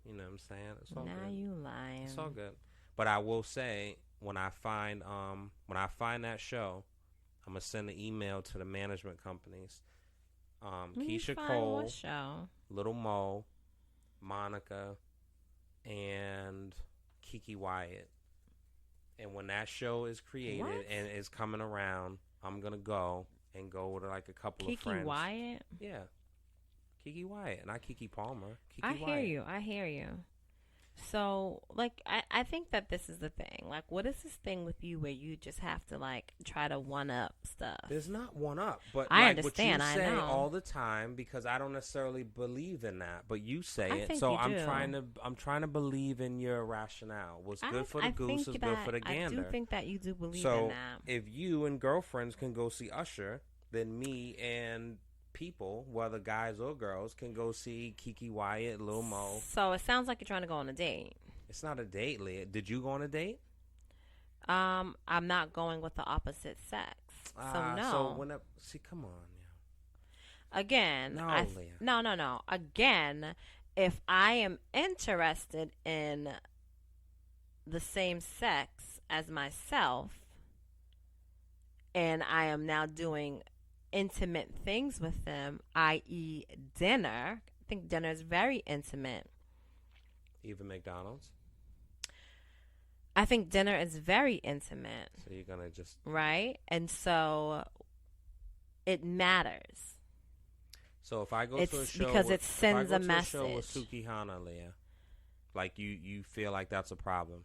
You know what I'm saying? It's all now good. You lying. It's all good. But I will say, when I find that show, I'm gonna send an email to the management companies. Keisha Cole, what show? Little Mo, Monica, and Kiki Wyatt. And when that show is created and is coming around, I'm gonna go with like a couple of friends. Kiki Wyatt? Yeah. Kiki Wyatt, not Kiki Palmer. Kiki I Wyatt. I hear you. So, like, I think that this is the thing. Like, what is this thing with you where you just have to, like, try to one-up stuff? There's not one-up, but I like understand, what you say I know. all the time, because I don't necessarily believe in that, but you say I it. think So you I'm do. trying to believe in your rationale. What's good for the goose is good for the gander. I do think that you do believe So in that. if you and girlfriends can go see Usher, then me and people, whether guys or girls, can go see Kiki Wyatt, Lil Mo. So it sounds like you're trying to go on a date. It's not a date, Leah. Did you go on a date? I'm not going with the opposite sex. So no. See, come on. Again, No, Leah. No. Again, if I am interested in the same sex as myself, and I am now doing intimate things with them, i.e. dinner. I think dinner is very intimate. Even McDonald's? I think dinner is very intimate. So you're going to just... Right? And so it matters. So if I go to a show... Because it sends a message. If I go to a show with Sukihana, Leah, like you feel like that's a problem?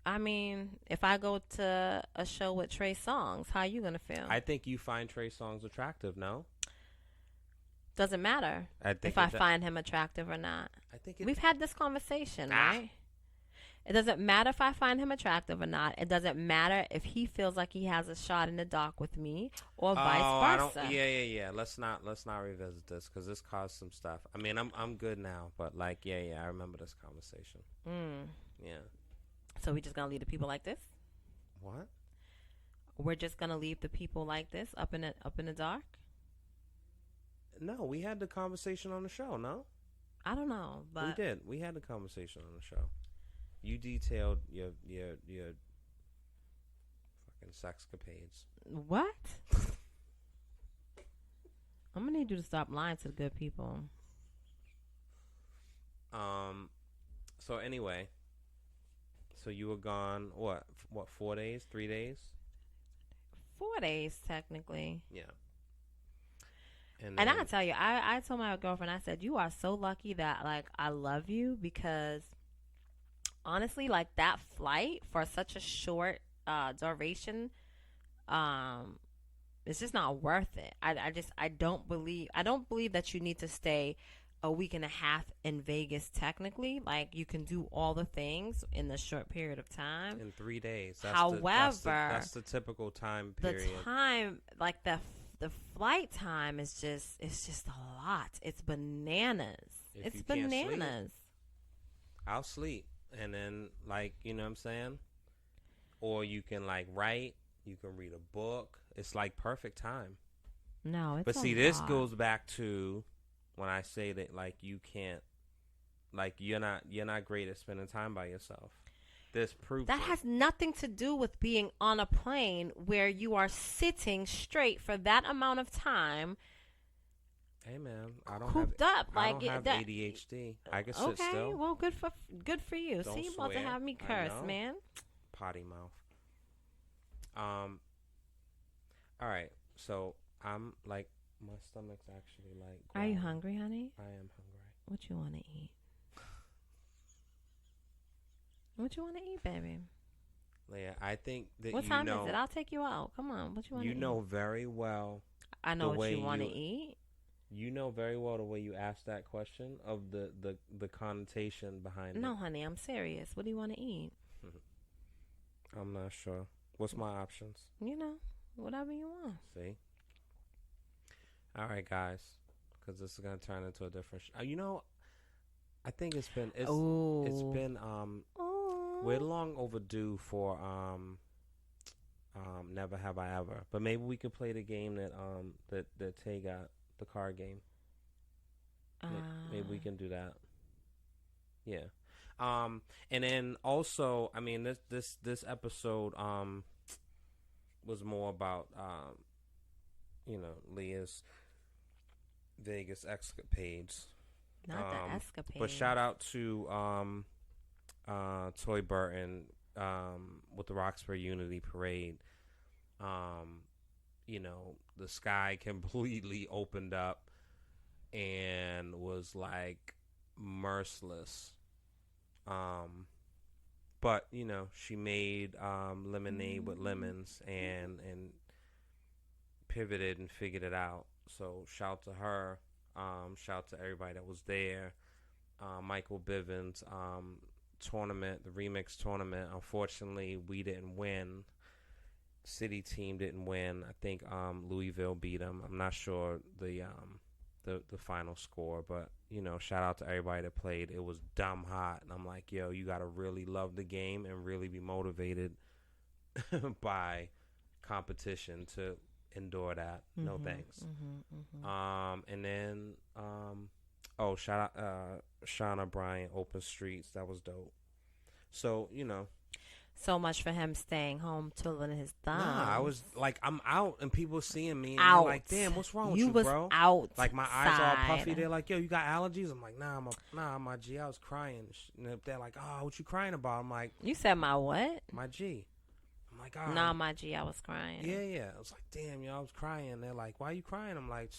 I mean, if I go to a show with Trey Songz, how are you going to feel? I think you find Trey Songz attractive, no? Doesn't matter if I find him attractive or not. We've had this conversation, right? It doesn't matter if I find him attractive or not. It doesn't matter if he feels like he has a shot in the dark with me or vice versa. Yeah. Let's not revisit this because this caused some stuff. I mean, I'm good now, but like, I remember this conversation. Yeah. So we just gonna leave the people like this? What? We're just gonna leave the people like this up in the dark? No, we had the conversation on the show. No, I don't know, but we did. We had the conversation on the show. You detailed your fucking sexcapades. What? I'm gonna need you to stop lying to the good people. So anyway, so you were gone. What? 4 days? 3 days? 4 days, technically. Yeah. And I tell you, I told my girlfriend, I said, you are so lucky that, like, I love you because, honestly, like, that flight for such a short duration, it's just not worth it. I don't believe that you need to stay a week and a half in Vegas, technically. Like, you can do all the things in a short period of time. In 3 days. However, that's the typical time period. The time, like, the flight time is just a lot. It's bananas. It's bananas. I'll sleep. And then, like, you know what I'm saying? Or you can, like, write. You can read a book. It's, like, perfect time. No, it's But a see, this lot. goes back to when I say that, like, you can't, like, you're not great at spending time by yourself. This proves That it. has nothing to do with being on a plane where you are sitting straight for that amount of time. Hey man, I don't Cooped have up, like I don't have that. ADHD. I can sit Okay, still. well, good for you. Don't See, you about to swear. have me I curse, know. man. Potty mouth. All right. So I'm like, my stomach's actually like. Are you growling. hungry, honey? I am hungry. What you want to eat? What you want to eat, baby? Leah, I think that What you time know. is it? I'll take you out. Come on. What you want to You eat? know very well. I know the what you way want to you- eat. You know very well the way you asked that question of the connotation behind No, it. honey, I'm serious. What do you want to eat? I'm not sure. What's my options? You know, whatever you want. See. All right, guys, because this is gonna turn into a different. You know, I think it's been we're long overdue for Never Have I Ever, but maybe we could play the game that Tay got, the card game. Maybe we can do that. Yeah. And then also, I mean, this episode was more about Leah's Vegas escapades. Not the escapade. But shout out to Toy Burton with the Roxbury Unity Parade. The sky completely opened up and was like merciless. But she made lemonade with lemons and pivoted and figured it out. So shout to her. Shout to everybody that was there. Michael Bivens tournament, the remix tournament. Unfortunately, we didn't win. City team didn't win. I think Louisville beat them. I'm not sure the final score, but shout out to everybody that played. It was dumb hot, and I'm like, yo, you gotta really love the game and really be motivated by competition to endure that. No thanks. And then shout out Shauna Bryant, Open Streets. That was dope. So So much for him staying home twiddling his thumbs. Nah, I was like, I'm out, and people seeing me, and out. they're like, damn, what's wrong with you you, was bro? out. Like, my eyes all puffy. They're like, yo, you got allergies? I'm like, nah, my G, I was crying. And they're like, oh, what you crying about? I'm like, You said my what? my G. I'm like, oh. Nah, my G, I was crying. Yeah. I was like, damn, I was crying. They're like, why are you crying? I'm like,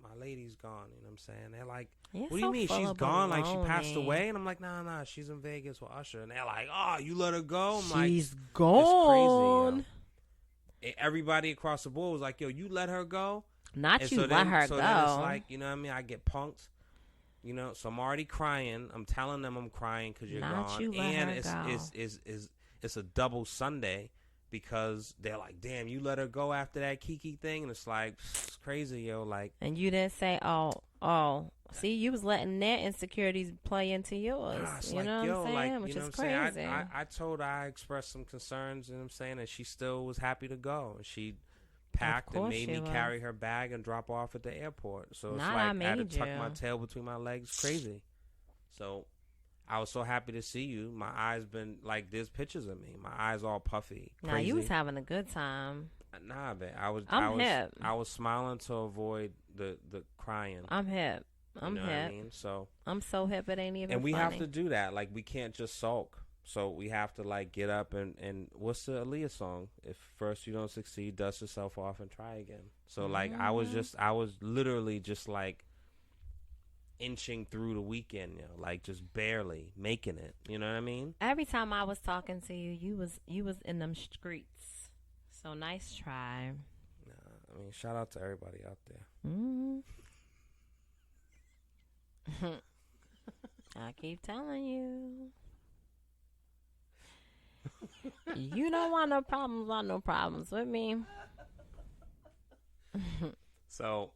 my lady's gone. You know what I'm saying? They're like, You're what do you so mean? full She's of gone? Like, she passed baloney. away? And I'm like, nah, she's in Vegas with Usher. And they're like, oh, you let her go? I'm like, She's it's gone. crazy, yo. Everybody across the board was like, yo, you let her go? Not And you so let then, her so go. then it's like, you know what I mean? I get punked. So I'm already crying. I'm telling them I'm crying because you're Not gone. you let And her it's, go. it's a double Sunday because they're like, damn, you let her go after that Kiki thing? And it's like, it's crazy, yo. Like, And you didn't say, oh. See, you was letting their insecurities play into yours. it's You like, know yo, what I'm saying? like, Which you know is what I'm crazy. saying? I told her I expressed some concerns, you know what I'm saying? And she still was happy to go. And she packed and course made she me was. carry her bag and drop off at the airport. So it's Not I like I had to made tuck you. my tail between my legs. Crazy. So I was so happy to see you. My eyes been like, there's pictures of me. My eyes all puffy. Now Crazy. you was having a good time. Nah, man. I'm hip. I was smiling to avoid the crying. I'm hip. I'm you know hip. what I mean? So I'm so hip it ain't even and we funny. have to do that. Like, we can't just sulk. So we have to like get up and what's the Aaliyah song? If first you don't succeed, dust yourself off and try again. So like I was literally just like inching through the weekend, like just barely making it. You know what I mean? Every time I was talking to you, you was in them streets. So nice try. Nah, I mean, shout out to everybody out there. Mm. I keep telling you. You don't want no problems with me. So,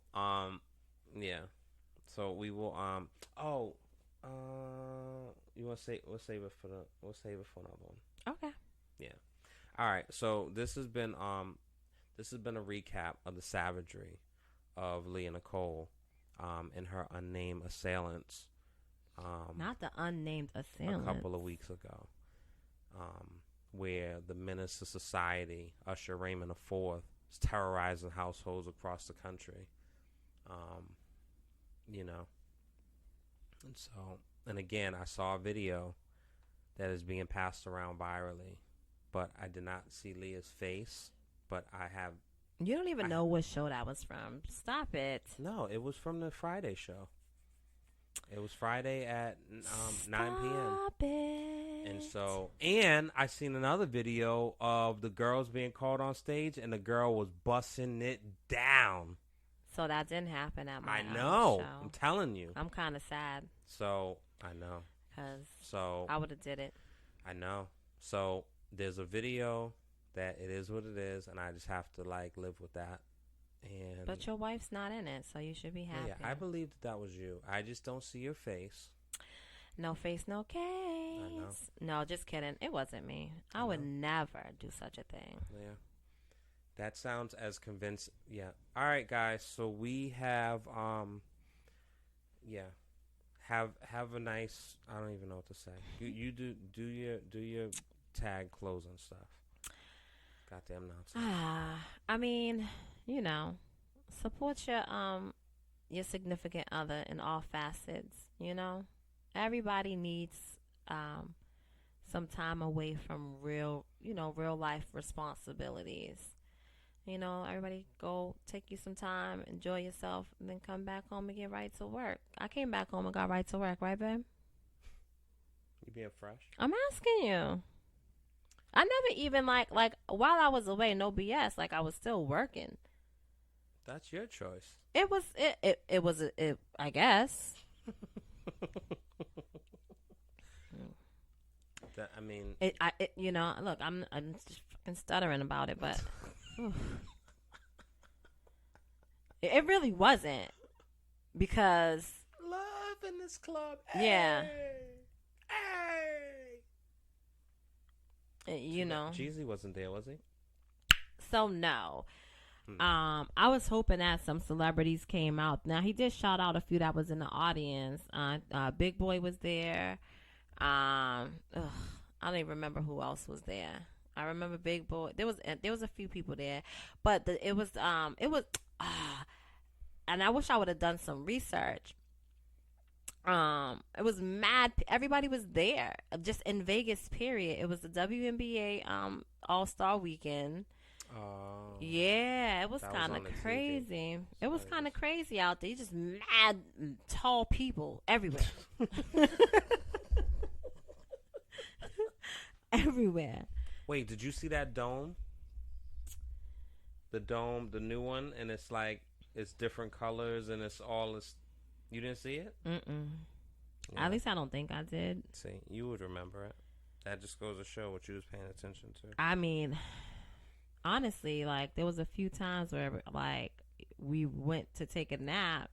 yeah. So we will, you want to say, we'll save it for another one. Okay. Yeah. All right. So this has been a recap of the savagery of Leah Nicole and her unnamed assailants. Not the unnamed assailants. A couple of weeks ago, where the menace to society, Usher Raymond IV, is terrorizing households across the country. You know, and so, and again, I saw a video that is being passed around virally, but I did not see Leah's face. But I have. You don't even know what show that was from. Stop it. No, it was from the Friday show. It was Friday at 9 p.m. Stop it. And so, and I seen another video of the girls being called on stage, and the girl was busting it down. So that didn't happen at my know. show. I'm telling you. I'm kind of sad. So I know. Because I would have did it. I know. So there's a video that it is what it is, and I just have to like live with that. And but your wife's not in it, so you should be happy. Yeah, I believe that was you. I just don't see your face. No face, no case. I know. No, just kidding. It wasn't me. I would never do such a thing. Yeah. That sounds as convincing. Yeah. All right, guys. So we have, have a nice. I don't even know what to say. You do your tag closing stuff. Goddamn nonsense. I mean, you know, support your significant other in all facets. You know, everybody needs some time away from real life responsibilities. You know, everybody go take you some time, enjoy yourself, and then come back home and get right to work. I came back home and got right to work, right, babe? You being fresh? I'm asking you. I never even like while I was away, no BS, like I was still working. That's your choice. It was I guess. I mean, you know, look, I'm just fucking stuttering about it, but it really wasn't, because love in this club. Yeah. Hey. You know, Jeezy wasn't there, was he? so no. I was hoping that some celebrities came out. Now he did shout out a few that was in the audience. Big Boy was there. I don't even remember who else was there. I remember Big Boy. There was a few people there, but it was and I wish I would have done some research. It was mad. Everybody was there, just in Vegas. Period. It was the WNBA All-Star Weekend. Oh. Yeah, it was kind of crazy. It was kind of crazy out there. Just mad tall people everywhere. Everywhere. Wait, did you see that dome? The dome, the new one, and it's like it's different colors and it's all this. You didn't see it? Mm-mm. Yeah. At least I don't think I did. See, you would remember it. That just goes to show what you was paying attention to. I mean, honestly, like there was a few times where like we went to take a nap,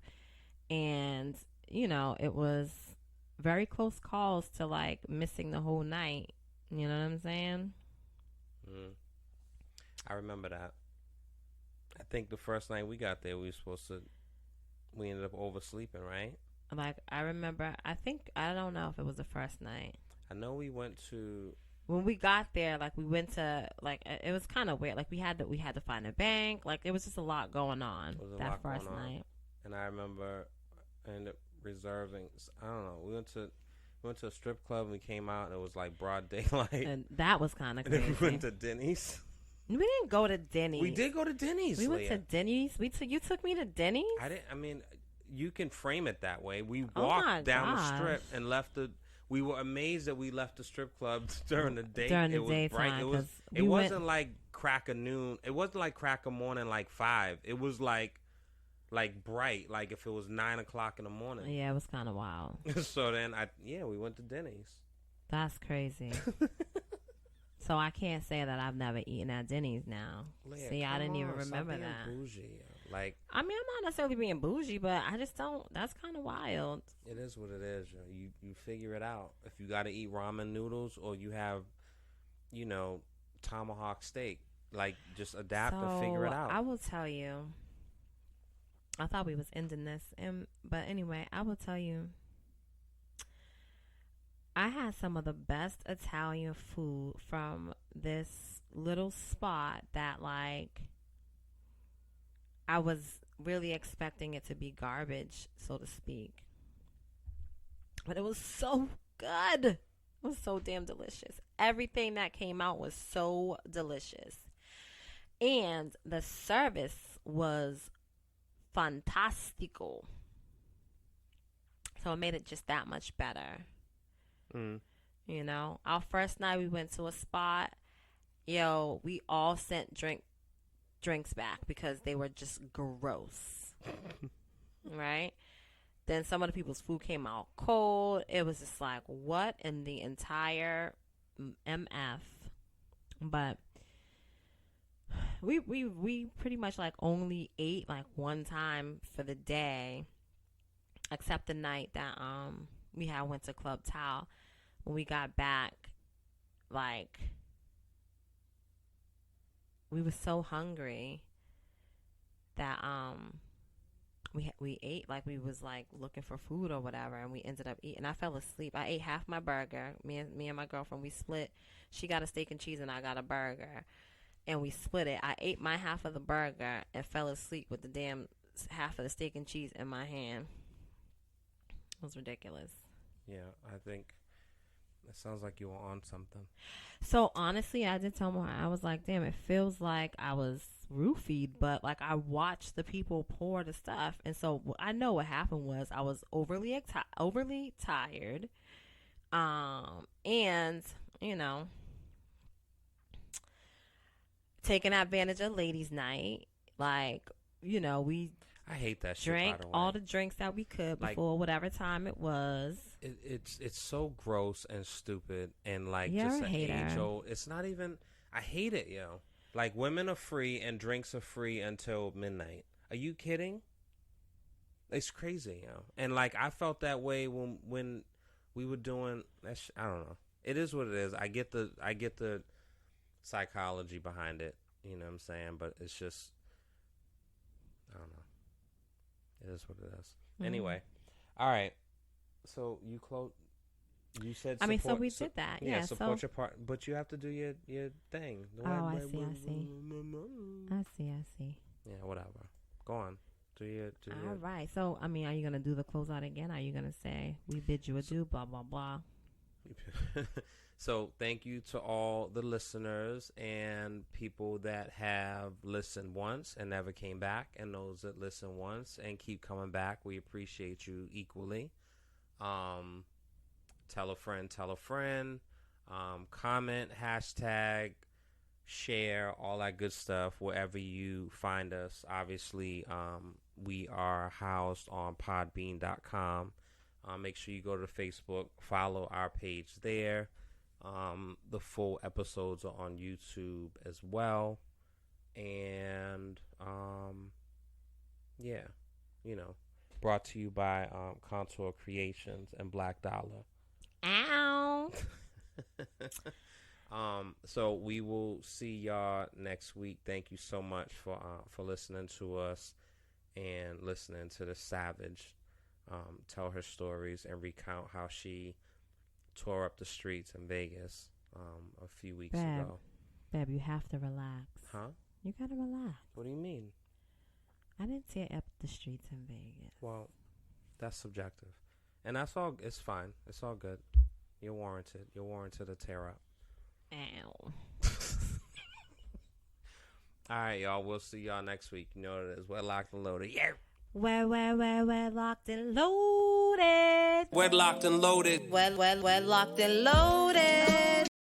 and you know it was very close calls to like missing the whole night. You know what I'm saying? I remember that. I think the first night we got there, we ended up oversleeping, right? Like, I remember, I don't know if it was the first night. I know we went to... When we got there, like, we went to, like, it was kind of weird. Like, we had to find a bank. Like, there was just a lot going on that first night. And I remember I ended up reserving, I don't know, we went to a strip club and we came out and it was like broad daylight. And that was kind of crazy. And then we went to Denny's. We didn't go to Denny's. We did go to Denny's. We went to Denny's. You took me to Denny's? I mean, you can frame it that way. We walked down the strip and left we were amazed that we left the strip club during the day. During the daytime. It wasn't like crack of noon. It wasn't like crack of morning like 5. It was like bright, like if it was 9 o'clock in the morning. Yeah, it was kind of wild. So then we went to Denny's. That's crazy. So I can't say that I've never eaten at Denny's now. Leah, see, I didn't even remember being that. Bougie. Like, I mean, I'm not necessarily being bougie, but I just don't. That's kind of wild. It is what it is. You figure it out. If you got to eat ramen noodles or you have, tomahawk steak, like just adapt and figure it out. I will tell you. I thought we was ending this, but anyway, I will tell you, I had some of the best Italian food from this little spot that, like, I was really expecting it to be garbage, so to speak. But it was so good. It was so damn delicious. Everything that came out was so delicious. And the service was fantastico. So it made it just that much better. You know, our first night we went to a spot. Yo, we all sent drinks back because they were just gross. Right? Then some of the people's food came out cold. It was just like, what in the entire MF? But we pretty much like only ate like one time for the day, except the night that we had went to Club Tao. When we got back, like, we were so hungry that we ate, like, we was like looking for food or whatever, and we ended up eating. I fell asleep. I ate half my burger. Me and my girlfriend, we split. She got a steak and cheese and I got a burger, and we split it. I ate my half of the burger and fell asleep with the damn half of the steak and cheese in my hand. It was ridiculous. Yeah, I think it sounds like you were on something. So honestly, I did tell her, I was like, damn, it feels like I was roofied, but like I watched the people pour the stuff. And so I know what happened was I was overly tired. And, you know, taking advantage of ladies' night. Like, you know, I hate that shit. Drank by the way. all the drinks that we could before, like, whatever time it was. It's so gross and stupid and like You're just a an hater. age old. It's not even. I hate it, yo. Like, women are free and drinks are free until midnight. Are you kidding? It's crazy, yo. And like I felt that way when we were doing that. I don't know. It is what it is. I get the psychology behind it. You know what I'm saying? But it's just, I don't know. It is what it is. Anyway, all right. So you said. I mean, so we did that. Yeah. Support your part, but you have to do your thing. I see. Yeah, whatever. Go on. All right. So, I mean, are you gonna do the closeout again? Are you gonna say we bid you adieu? Blah blah blah. So thank you to all the listeners and people that have listened once and never came back, and those that listen once and keep coming back. We appreciate you equally. Tell a friend, comment, hashtag, share, all that good stuff wherever you find us. Obviously, we are housed on podbean.com. Make sure you go to Facebook, follow our page there. The full episodes are on YouTube as well. And, yeah, you know, brought to you by Contour Creations and Black Dollar. Ow. So we will see y'all next week. Thank you so much for listening to us and listening to the Savage tell her stories and recount how she tore up the streets in Vegas a few weeks ago. Babe, you have to relax. Huh? You gotta relax. What do you mean? I didn't tear up the streets in Vegas. Well, that's subjective. And that's all. It's fine. It's all good. You're warranted. You're warranted to tear up. Ow. All right, y'all. We'll see y'all next week. You know what it is. We're locked and loaded. Yeah. We're locked and loaded. We're locked and loaded. We're locked and loaded.